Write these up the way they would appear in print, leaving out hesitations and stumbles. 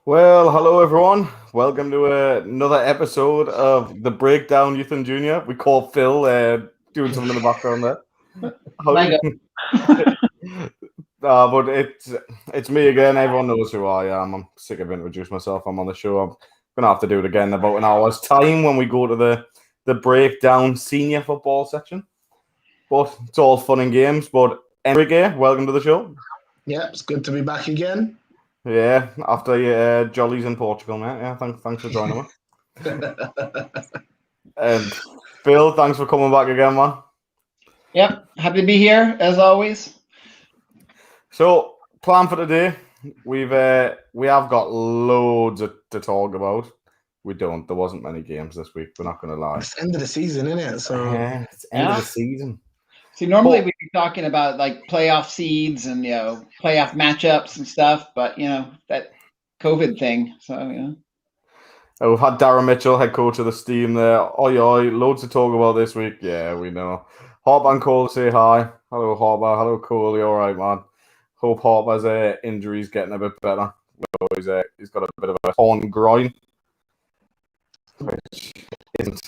Well, hello everyone. Welcome to another episode of the Breakdown Youth and Junior. We call Phil doing something in the background there. Mango. But it's me again. Everyone knows who I am. I'm sick of introducing myself. I'm on the show. I'm gonna have to do it again in about an hour's time when we go to the Breakdown Senior Football section. But it's all fun and games. But Henrique, welcome to the show. Yeah, it's good to be back again. Yeah, after your jollies in Portugal, mate. Yeah, thanks for joining me. And Phil, thanks for coming back again, man. Yep, happy to be here as always. So, plan for today, we have got loads to talk about. There wasn't many games this week. We're not going to lie. It's the end of the season, isn't it? So yeah, it's end of the season. See, normally we'd be talking about like playoff seeds and playoff matchups and stuff, but that COVID thing. So We've had Darren Mitchell, head coach of the Steam there. Oi, loads to talk about this week. Yeah, we know. Harper and Cole say hi. Hello, Harper. Hello, Cole. You all right, man? Hope Harper's injury's getting a bit better. He's got a bit of a torn groin, which isn't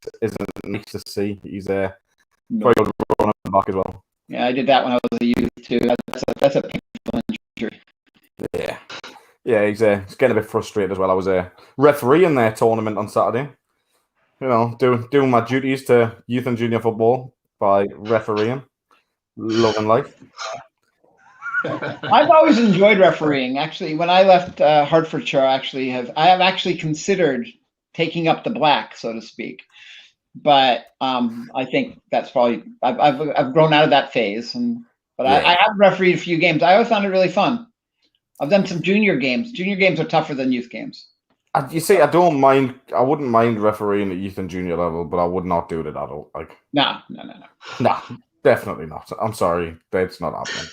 nice to see. He's very good running back as well. Yeah, I did that when I was a youth too. That's a painful injury. Yeah, he's getting a bit frustrated as well. I was refereeing their tournament on Saturday. Doing my duties to youth and junior football by refereeing. Loving life. I've always enjoyed refereeing. Actually, when I left Hertfordshire, I have actually considered taking up the black, so to speak. But I think that's probably I've grown out of that phase. I have refereed a few games. I always found it really fun. I've done some junior games. Junior games are tougher than youth games. You see, I wouldn't mind refereeing at youth and junior level, but I would not do it at adult. No. Nah, definitely not. I'm sorry, that's not happening.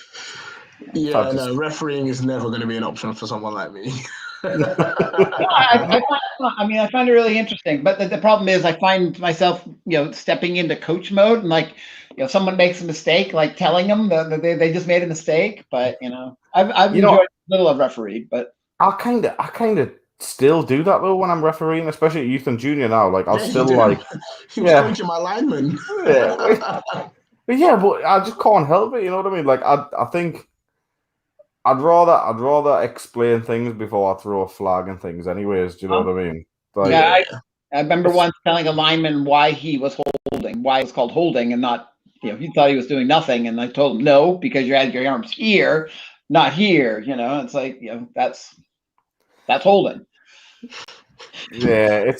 Yeah, no, refereeing is never going to be an option for someone like me. I find it really interesting, but the problem is I find myself, stepping into coach mode and someone makes a mistake, like telling them that they just made a mistake. But I've enjoyed a little of referee, but I kind of still do that though when I'm refereeing, especially at youth and junior now. Like I'll still coaching my lineman. But I just can't help it. You know what I mean? Like I think. I'd rather explain things before I throw a flag and things. Anyways, do you know what I mean? I remember once telling a lineman why he was holding, why it was called holding, and not he thought he was doing nothing, and I told him no because you had your arms here, not here. It's like that's holding. Yeah,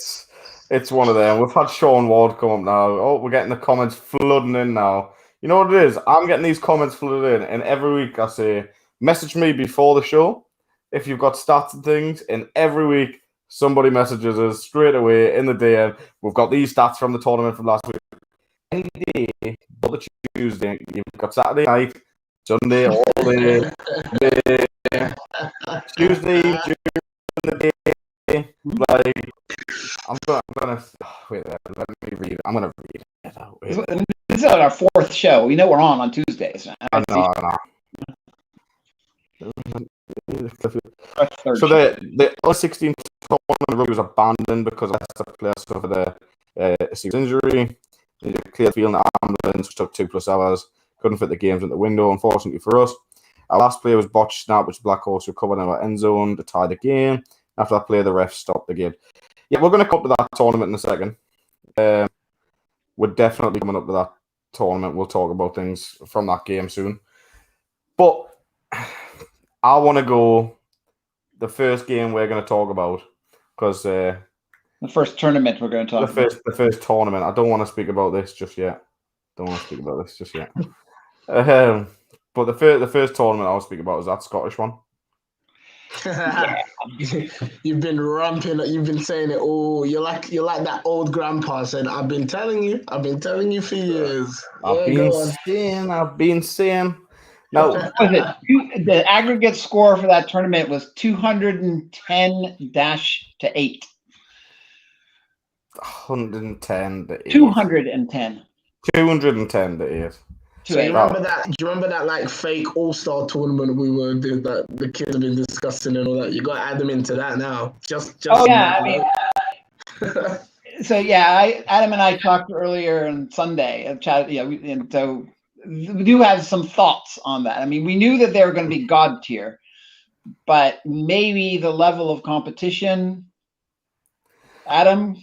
it's one of them. We've had Sean Ward come up now. Oh, we're getting the comments flooding in now. You know what it is? I'm getting these comments flooded in, and every week I say, message me before the show if you've got stats and things, and every week somebody messages us straight away in the DM. We've got these stats from the tournament from last week. Any day but the Tuesday, you've got Saturday night, Sunday, all day, Tuesday during the day. Like I'm gonna wait there. Let me read it. I'm gonna read it out. This is our fourth show. We know we're on Tuesdays. I know. So the U16 tournament was abandoned because the player suffered a serious injury. They cleared the field in the ambulance, which took 2+ hours. Couldn't fit the games in the window, unfortunately for us. Our last play was botched snap, which Black Horse recovered in our end zone to tie the game. After that play, the refs stopped the game. Yeah, we're going to come up to that tournament in a second. We're definitely coming up to that tournament. We'll talk about things from that game soon. But I want to go the first game we're going to talk about because the first tournament we're going to talk about. The first tournament. I don't want to speak about this just yet. But the first tournament I'll speak about is that Scottish one. You've been ramping. You've been saying it. Oh, you're like that old grandpa saying, "I've been telling you for years." I've been saying. Now, the aggregate score for that tournament was 210-8. 110 to 8. 210. 210 to 8. So you remember that? Do you remember that like fake all-star tournament we were doing that the kids have been discussing and all that? You got to add them into that now. Just. Oh yeah, I mean. So yeah, Adam and I talked earlier on Sunday. Chat, and so we do have some thoughts on that. I mean, we knew that they were going to be God tier, but maybe the level of competition. Adam.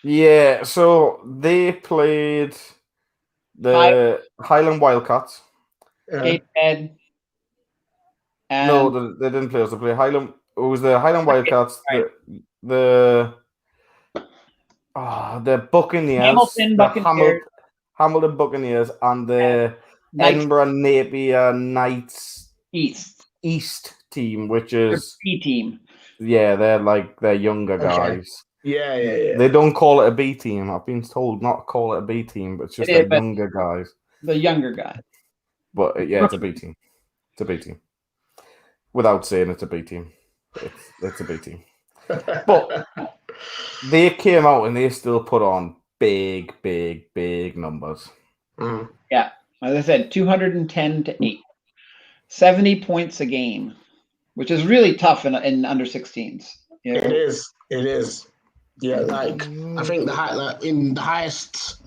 Yeah, so they played the Highland Wildcats. Ed. No, they didn't play us. They played Highland. It was the Highland Wildcats. Right. The Buccaneers, Hamilton Buccaneers, and the Edinburgh Napier Knights East team, which is B team. Yeah, they're younger guys. Yeah. They don't call it a B team. I've been told not to call it a B team, but it's just the younger guys. The younger guy. But yeah, it's a B team. It's a B team. Without saying it's a B team. It's a B team. But they came out and they still put on big numbers. Mm. Yeah. As I said, 210 to 8. 70 points a game, which is really tough in under 16s. You know? It is. Yeah, like I think in the highest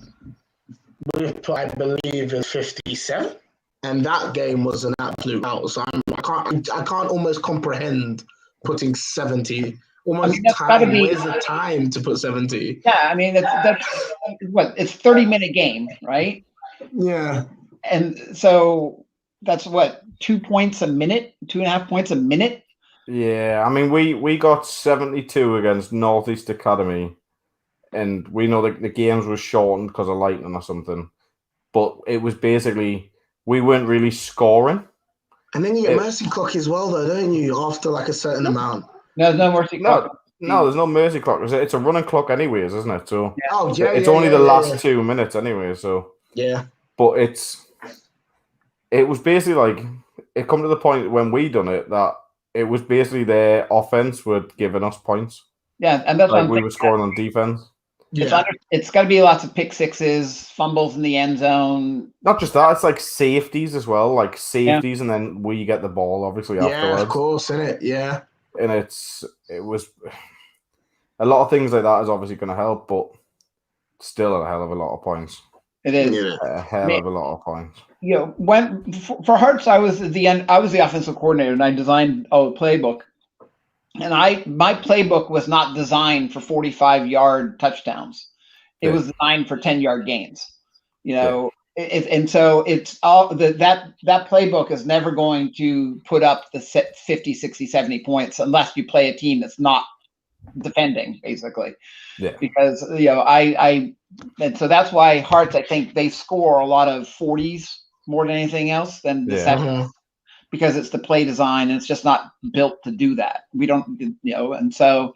we've put, I believe, is 57, and that game was an absolute out. So I can't almost comprehend putting 70. Almost time. Where's the time to put 70? Yeah, I mean that's what it's 30-minute game, right? Yeah, and so that's what 2 points a minute, 2.5 points a minute. Yeah, I mean, we got 72 against Northeast Academy, and we know that the games were shortened because of lightning or something, but it was basically we weren't really scoring. And then you get mercy clock as well, though, don't you? After like a certain amount. No, there's no mercy clock. No, there's no mercy clock. It's a running clock anyways, isn't it? So it's only the last 2 minutes anyway. So yeah, but it was basically like it come to the point when we done it that it was basically their offense were giving us points. Yeah, and that's like we were scoring on defense. Yeah. It's got to be lots of pick sixes, fumbles in the end zone. Not just that, it's like safeties as well, and then we get the ball obviously afterwards. Yeah, of course, innit? Yeah. And it was a lot of things like that is obviously going to help, but still a hell of a lot of points. It is a hell of a lot of points. You know, when for Hearts, I was the offensive coordinator, and I designed a playbook. And my playbook was not designed for 45-yard touchdowns. It was designed for 10-yard gains. You know, and so it's all that playbook is never going to put up the 50, 60, 70 points unless you play a team that's not defending, basically. Yeah. Because and so that's why Hearts, I think they score a lot of 40s more than anything else than the 70s. Because it's the play design and it's just not built to do that. We don't, and so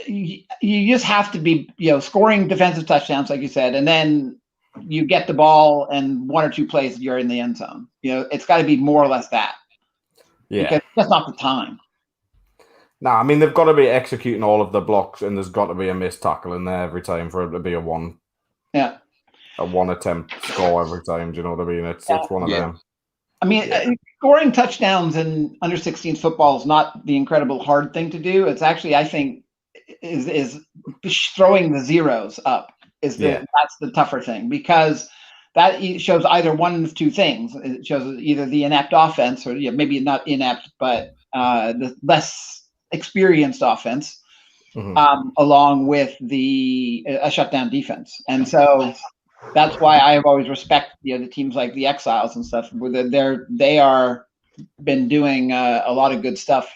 you just have to be, scoring defensive touchdowns, like you said, and then you get the ball and 1 or 2 plays you're in the end zone. It's got to be more or less that. Yeah. Because that's not the time. Nah, I mean, they've got to be executing all of the blocks and there's got to be a missed tackle in there every time for it to be a one attempt score every time. Do you know what I mean? It's one of them. I mean, scoring touchdowns in under 16 football is not the incredible hard thing to do. It's actually, I think, is throwing the zeros up that's the tougher thing, because that shows either one of 2 things. It shows either the inept offense, or maybe not inept, but the less experienced offense, along with a shutdown defense, and so. That's why I have always respected the teams like the Exiles and stuff, where they are been doing a lot of good stuff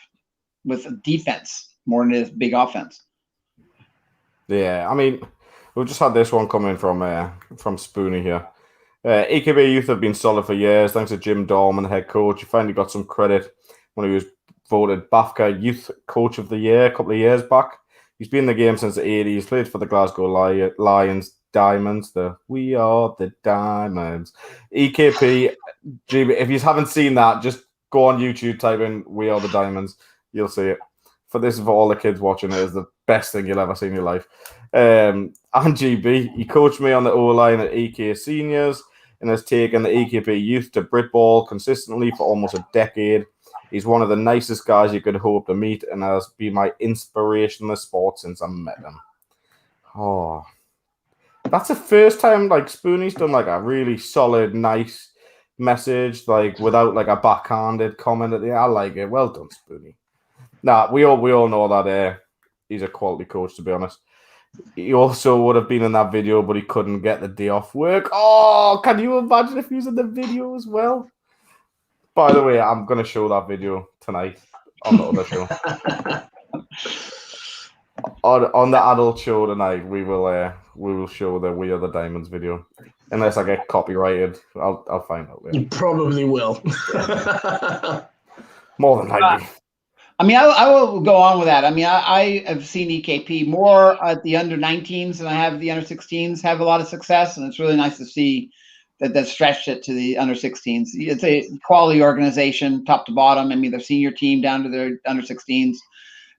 with defense more than it is big offense. Yeah, I mean, we've just had this one coming from Spoonie here. EEP Youth have been solid for years, thanks to Jim Dorman, head coach. He finally got some credit when he was voted BAFTA Youth Coach of the Year a couple of years back. He's been in the game since the 80s, played for the Glasgow Lions, Diamonds, we are the Diamonds. EKP, if you haven't seen that, just go on YouTube, type in "We Are the Diamonds," you'll see it. For all the kids watching, it is the best thing you'll ever see in your life. And GB, he coached me on the O-line at EK Seniors. and has taken the EKP youth to Britball consistently for almost a decade. He's one of the nicest guys you could hope to meet and has been my inspiration in the sport since I met him. Oh, that's the first time like Spoonie's done like a really solid, nice message, like without like a backhanded comment at the end. I like it. Well done, Spoonie. Nah, we all know that he's a quality coach, to be honest. He also would have been in that video, but he couldn't get the day off work. Oh, can you imagine if he was in the video as well? By the way, I'm going to show that video tonight on the other show. On the adult show tonight, we will show the We Are the Diamonds video. Unless I get copyrighted, I'll find out later. You probably will. More than likely. I mean, I will go on with that. I mean, I have seen EKP more at the under-19s than I have the under-16s have a lot of success, and it's really nice to see that they've stretched it to the under-16s. It's a quality organization, top to bottom. I mean, their senior team down to their under-16s.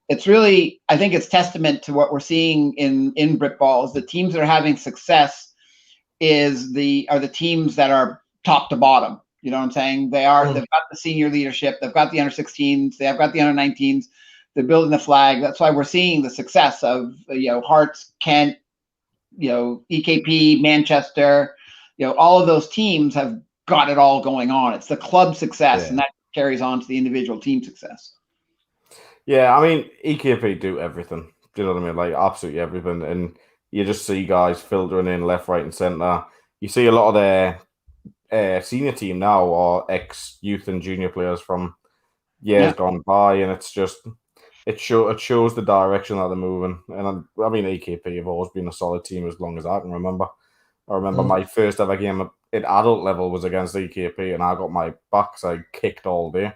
It's really, I think it's testament to what we're seeing in Britball is the teams that are having success are the teams that are top to bottom. You know what I'm saying? They've got the senior leadership, they've got the under-16s, they've got the under-19s, they're building the flag. That's why we're seeing the success of, Hearts, Kent, EKP, Manchester, all of those teams have got it all going on. It's the club success, and that carries on to the individual team success. Yeah, I mean, EKP do everything. Do you know what I mean? Like, absolutely everything. And you just see guys filtering in left, right, and centre. You see a lot of their senior team now or ex-youth and junior players from years gone by, and it's just it shows the direction that they're moving. And I mean, EKP have always been a solid team as long as I can remember. I remember my first ever game at adult level was against EKP, and I got my backside kicked all day.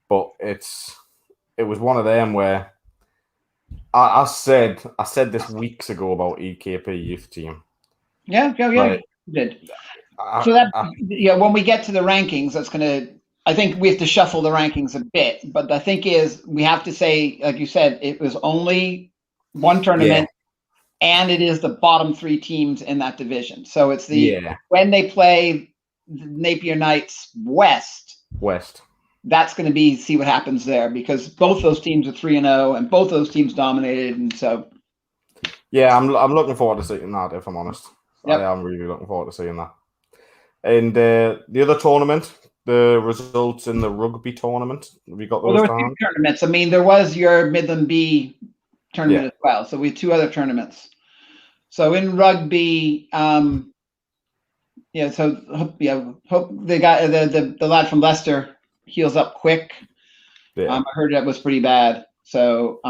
But it was one of them where I said this weeks ago about EKP youth team. Yeah, you did. When we get to the rankings, that's going to, I think we have to shuffle the rankings a bit. But the thing is, we have to say, like you said, it was only one tournament, and it is the bottom three teams in that division. So it's when they play the Napier Knights West. That's going to be see what happens there, because both those teams are 3-0, and both those teams dominated, and so. Yeah, I'm looking forward to seeing that. If I'm honest, I am really looking forward to seeing that. And the other tournament, the results in the rugby tournament, have you got those? There were two tournaments. I mean, there was your Midland B tournament as well. So we had two other tournaments. So in rugby, hope they got the lad from Leicester heals up quick. I heard that was pretty bad. So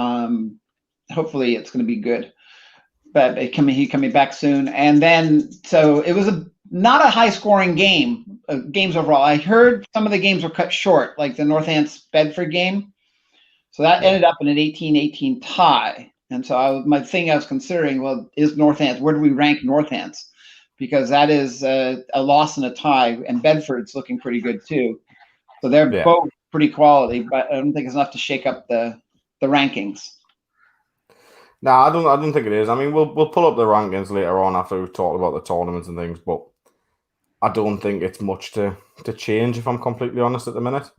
hopefully it's going to be good. But he coming back soon. And then, so it was not a high-scoring game, games overall. I heard some of the games were cut short, like the Northants-Bedford game. So that ended up in an 18-18 tie. And so I was considering, well, is Northants, where do we rank Northants? Because that is a loss and a tie, and Bedford's looking pretty good too. So they're both pretty quality, but I don't think it's enough to shake up the rankings. No, I don't think it is. I mean, we'll pull up the rankings later on after we've talked about the tournaments and things, but I don't think it's much to change, if I'm completely honest, at the minute.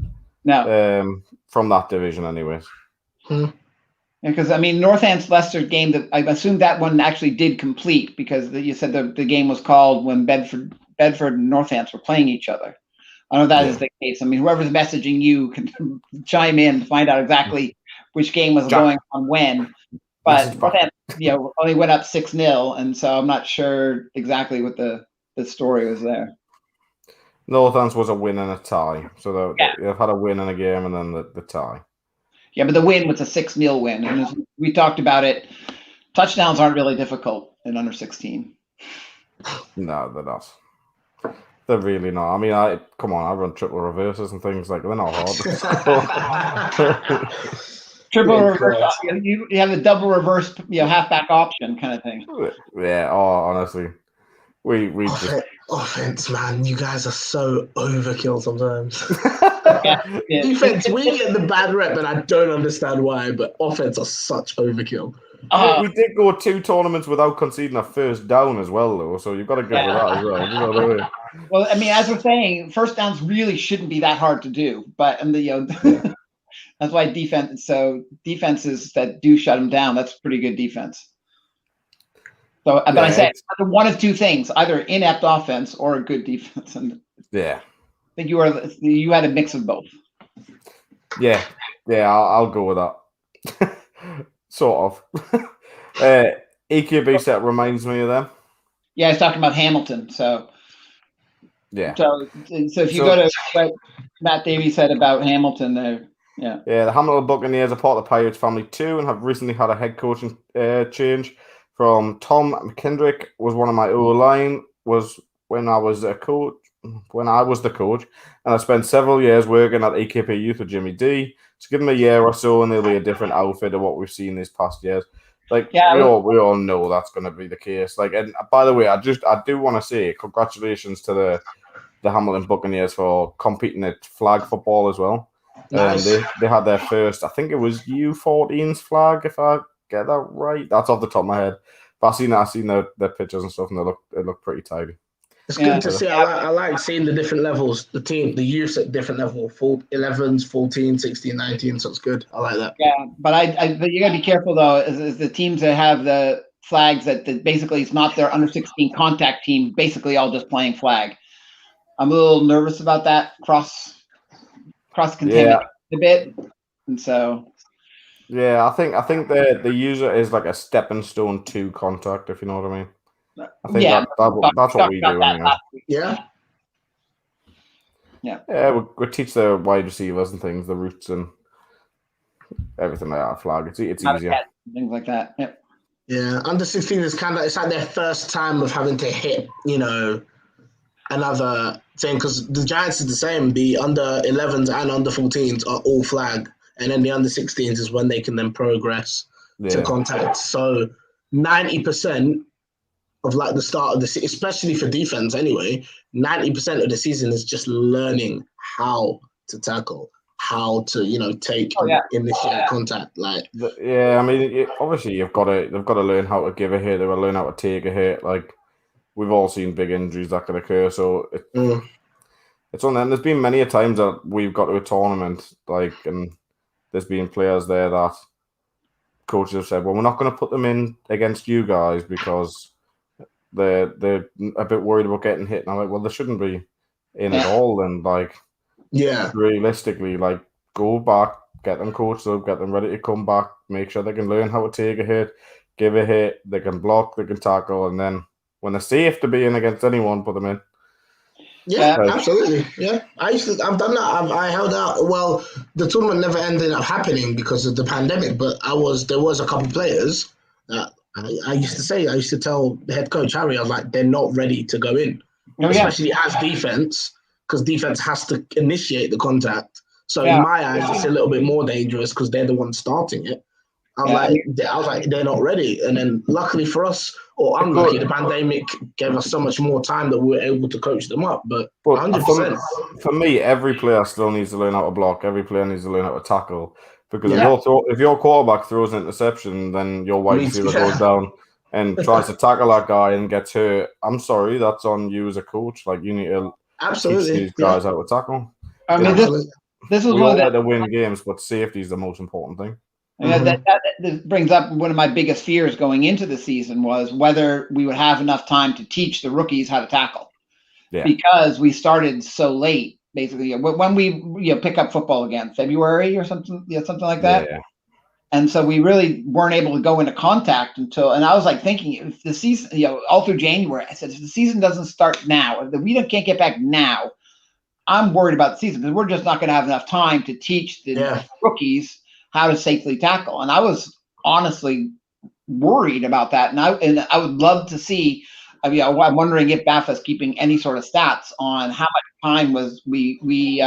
No. From that division, anyways. Because I mean, Northants Leicester game, that I assume that one actually did complete, because you said the game was called when Bedford and Northants were playing each other. I know that is the case. I mean, whoever's messaging you can chime in to find out exactly which game was going on when. But Northants, only went up 6-0, and so I'm not sure exactly what the story was there. Northants was a win and a tie, so they've had a win in a game and then the tie. Yeah, but the win was a 6-0 win, and as we talked about it, touchdowns aren't really difficult in under 16. No, they're not. They're really not. I mean, I run triple reverses and things like they're not hard. Triple reverse. You have a double reverse, halfback option kind of thing. Yeah. Oh, honestly, we just offense, man. You guys are so overkill sometimes. Yeah. Defense, we get the bad rep, and I don't understand why. But offense are such overkill. We did go 2 tournaments without conceding a first down as well, though. So you've got to give it that as well. You know what I mean? Well, I mean, as we're saying, first downs really shouldn't be that hard to do, but that's why defenses that do shut them down, that's pretty good defense. So, but I say either one of two things: either inept offense or a good defense. And yeah, I think you had a mix of both. Yeah, I'll go with that. Sort of. EQB set reminds me of them. Yeah, I was talking about Hamilton. So yeah. So if you go to what Matt Davies said about Hamilton, there. Yeah. The Hamilton Buccaneers are part of the Pirates family too, and have recently had a head coaching change from Tom McKendrick. Was one of my O-line. Was when I was a coach. When I was the coach, and I spent several years working at EEP Youth with Jimmy D. So give him a year or so, and they'll be a different outfit of what we've seen these past years. Like we all know that's going to be the case. Like, and by the way, I do want to say congratulations to the Hamilton Buccaneers for competing at flag football as well. Nice. They had their first, I think it was U14's flag, if I get that right. That's off the top of my head. But I've seen their pictures and stuff, and they look pretty tidy. It's good to see. I like seeing the different levels, the youth at different level, 11s, 14, 16, 19. So it's good. I like that. Yeah, but you got to be careful though. Is the teams that have the flags that basically it's not their under 16 contact team, basically all just playing flag. I'm a little nervous about that cross contamination a bit, and so. Yeah, I think the user is like a stepping stone to contact, if you know what I mean. I think that's what we do. Anyway. Yeah. Yeah, we teach the wide receivers and things, the routes and everything like that. Flag, it's easier. Things like that. Yep. Yeah, under 16 is it's like their first time of having to hit, another thing, because the Giants is the same. The under 11s and under 14s are all flag, and then the under 16s is when they can then progress to contact. So 90% of like the start of the season, especially for defense anyway, 90% of the season is just learning how to tackle, how to initiate contact. Like I mean, obviously they've got to learn how to give a hit. They've got to learn how to take a hit. Like we've all seen big injuries that can occur, so it's on them. There's been many a times that we've got to a tournament, and there's been players there that coaches have said, well, we're not going to put them in against you guys because they're a bit worried about getting hit. And I'm like, well, they shouldn't be in at all. And realistically, go back, get them coached up, get them ready to come back, make sure they can learn how to take a hit, give a hit, they can block, they can tackle, and then when they're safe to be in against anyone, put them in. Yeah, absolutely. Yeah, I've done that. I held out. Well, the tournament never ended up happening because of the pandemic, but there was a couple players that I used to tell the head coach Harry, I was like, they're not ready to go in, especially as defense, because defense has to initiate the contact. So in my eyes, it's a little bit more dangerous because they're the ones starting it. I was like, they're not ready. And then luckily for us, or unlucky, the pandemic gave us so much more time that we were able to coach them up. But 100%. For me, every player still needs to learn how to block. Every player needs to learn how to tackle. Because if your quarterback throws an interception, then your wide receiver goes down and tries to tackle that guy and gets hurt. I'm sorry, that's on you as a coach. Like, you need to teach these guys how to tackle. I mean, this was we all like to win games, but safety is the most important thing. And that brings up one of my biggest fears going into the season was whether we would have enough time to teach the rookies how to tackle. Yeah. Because we started so late, basically. When we pick up football again, February or something like that. Yeah. And so we really weren't able to go into contact until, and I was like thinking, if the season, all through January, I said, if the season doesn't start now, if we can't get back now, I'm worried about the season because we're just not going to have enough time to teach the rookies how to safely tackle. And I was honestly worried about that. And I would love to see, I'm wondering if BAFA's keeping any sort of stats on how much time was we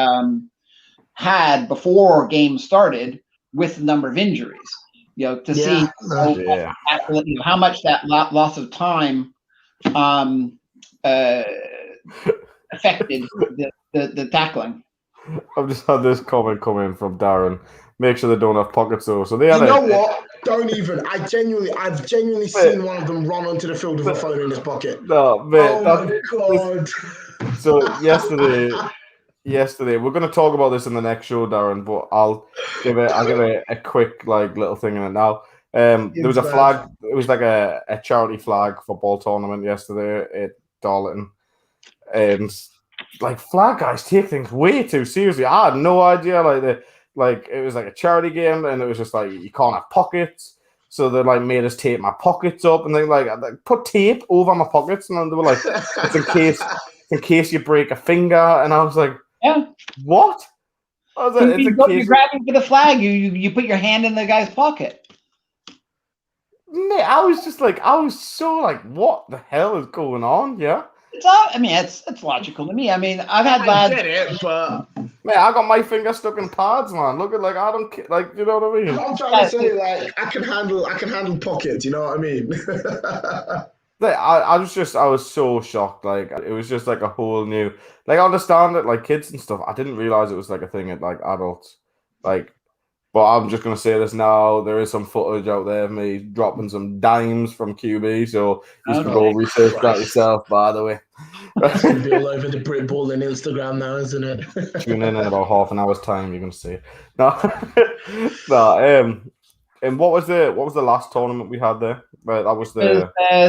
had before games started with the number of injuries, to see how much that loss of time affected the tackling. I've just had this comment come in from Darren. Make sure they don't have pockets though. So they had what? Don't even. I've genuinely seen one of them run onto the field with a phone in his pocket. No, mate. Oh my God. So yesterday we're going to talk about this in the next show, Darren. But I'll give a quick little thing in it now. There was a flag. It was like a charity flag football tournament yesterday at Darlington, and flag guys take things way too seriously. I had no idea. It was like a charity game, and it was just like you can't have pockets. So they made us tape my pockets up, and they put tape over my pockets, and they were like, "It's in case you break a finger." And I was like, Yeah. What? I was like, you're grabbing for the flag. You put your hand in the guy's pocket. Mate, I was so what the hell is going on? Yeah. It's logical to me. I mean, I've had lads. I get it, but mate, I got my finger stuck in pads, man. Look at I don't you know what I mean? I'm trying to say I can handle pockets. You know what I mean? I was so shocked. It was just a whole new. I understand it, kids and stuff. I didn't realize it was a thing at adults. But I'm just gonna say this now. There is some footage out there of me dropping some dimes from QB, so you can go research that yourself. By the way, it's gonna be all over the Britballin Instagram now, isn't it? Tune in about half an hour's time. You're gonna see it. No. And what was the last tournament we had there? Right, that was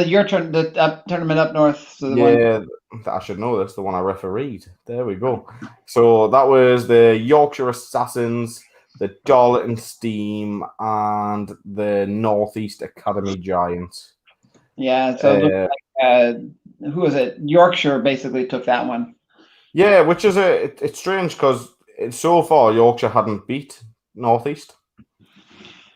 your turn. The tournament up north. So I should know this. The one I refereed. There we go. So that was the Yorkshire Assassins, the Darlington Steam, and the Northeast Academy Giants. Yeah. So it looked who was it? Yorkshire basically took that one. Yeah, which is it's strange because so far Yorkshire hadn't beat Northeast.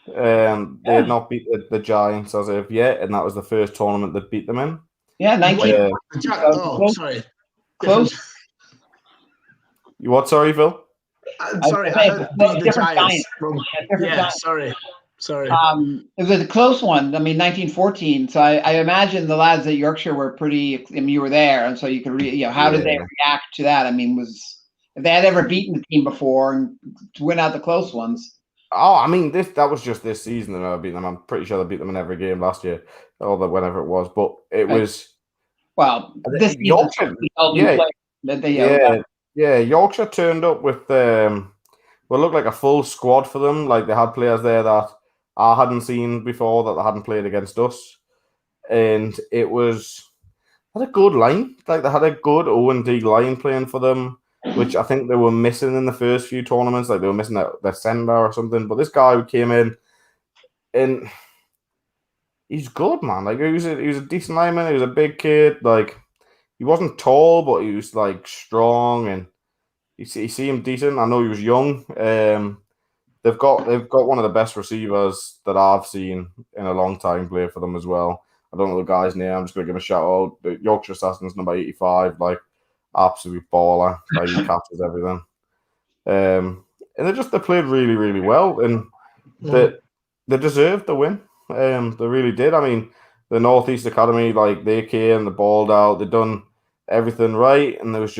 They had not beat the Giants as of yet, and that was the first tournament that beat them in. Yeah, 19. Sorry. Close. You what? Sorry, Phil. Sorry, I heard the Giants. Sorry. It was a close one. I mean, 1914. So I imagine the lads at Yorkshire were pretty. I mean, you were there, and so you could how did they react to that? I mean, if they had ever beaten the team before and to win out the close ones. Oh, I mean, that was just this season that I beat them. I'm pretty sure they beat them in every game last year, or whenever it was. But it was. Well, this Yorkshire. Yorkshire turned up with what looked like a full squad for them. They had players there that I hadn't seen before, that they hadn't played against us, and it was had a good line. They had a good O&D line playing for them, which I think they were missing in the first few tournaments. They were missing their sender or something. But this guy who came in, and he's good, man. He was a decent lineman. He was a big kid. He wasn't tall, but he was strong, and he seemed decent. I know he was young. They've got one of the best receivers that I've seen in a long time play for them as well. I don't know the guy's name. I'm just gonna give him a shout out. The Yorkshire Assassins, number 85, absolute baller. He catches everything. And they played really, really well, and they deserved the win. They really did. I mean, the Northeast Academy, they came, they balled out, they done everything right, and it was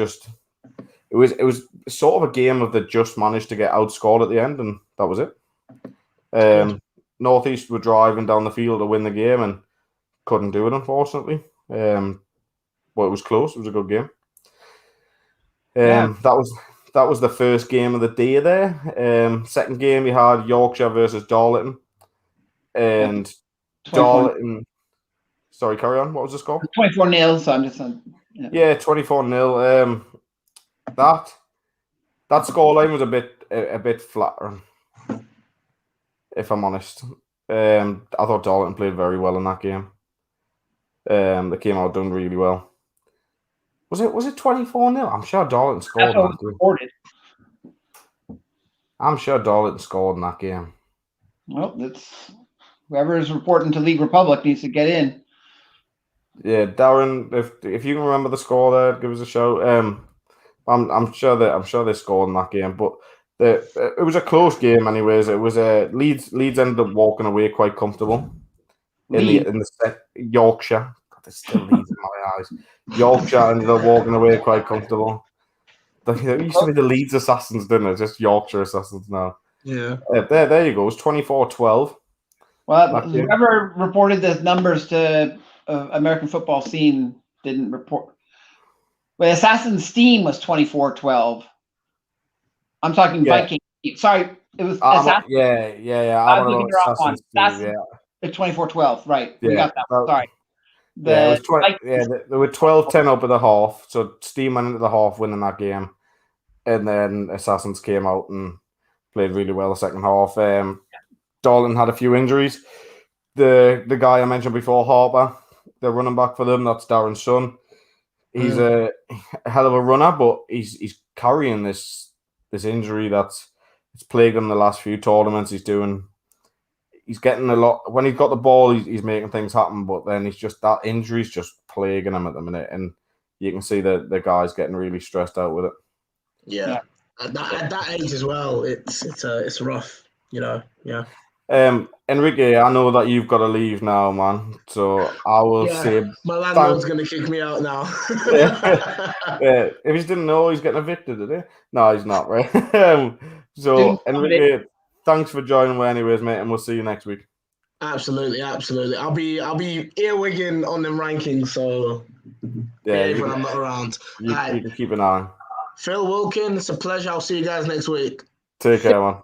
sort of a game of they just managed to get outscored at the end, and that was it. Northeast were driving down the field to win the game and couldn't do it, unfortunately. But it was close. It was a good game. That was the first game of the day there. Second game, you had Yorkshire versus Darlington, and Darlington. Sorry, carry on. What was the score? 24-0. So I'm just 24-0. That scoreline was a bit flattering, if I'm honest. I thought Darlington played very well in that game. They came out done really well. Was it 24-0? I'm sure Darlington scored in that game. I'm sure Darlington scored in that game. Well, that's whoever is reporting to League Republic needs to get in. Yeah, Darren, if you can remember the score there, give us a shout. I'm sure they scored in that game, but it was a close game anyways. It was Leeds ended up walking away quite comfortable in the Yorkshire. God, there's still Leeds in my eyes. Yorkshire ended up walking away quite comfortable. It used to be the Leeds Assassins, didn't it? Just Yorkshire Assassins now. Yeah. There you go. It's 24-12. Well, whoever reported the numbers to American football scene didn't report. Well, Assassin's Steam was 24-12. I'm talking Yeah. Viking. Sorry, it was Assassin. Yeah. I I'm was on looking the wrong one. Assassin's Creed, Assassin, yeah. it's 24-12. Right, we Yeah. got that one. Sorry. Yeah, it was 20. Vikings- Yeah, they were 12-10 up at the half. So Steam went into the half winning that game, and then Assassins came out and played really well the second half. Darlin had a few injuries. The guy I mentioned before, Harper, the running back for them, that's Darren's son. He's a hell of a runner, but he's carrying this injury that's it's plagued him the last few tournaments. He's getting a lot when he's got the ball. He's making things happen, but then he's just that injury's just plaguing him at the minute, and you can see that the guy's getting really stressed out with it. Yeah. At that age as well, it's rough, you know. Yeah. Henrique, I know that you've got to leave now, man. So I will say my landlord's gonna kick me out now. if you didn't know, he's getting evicted today. No, he's not, right? So Henrique, thanks for joining me anyways, mate, and we'll see you next week. Absolutely. I'll be earwigging on them rankings, so when I'm not around. You can keep an eye on. Phil Wilkin, it's a pleasure. I'll see you guys next week. Take care, man.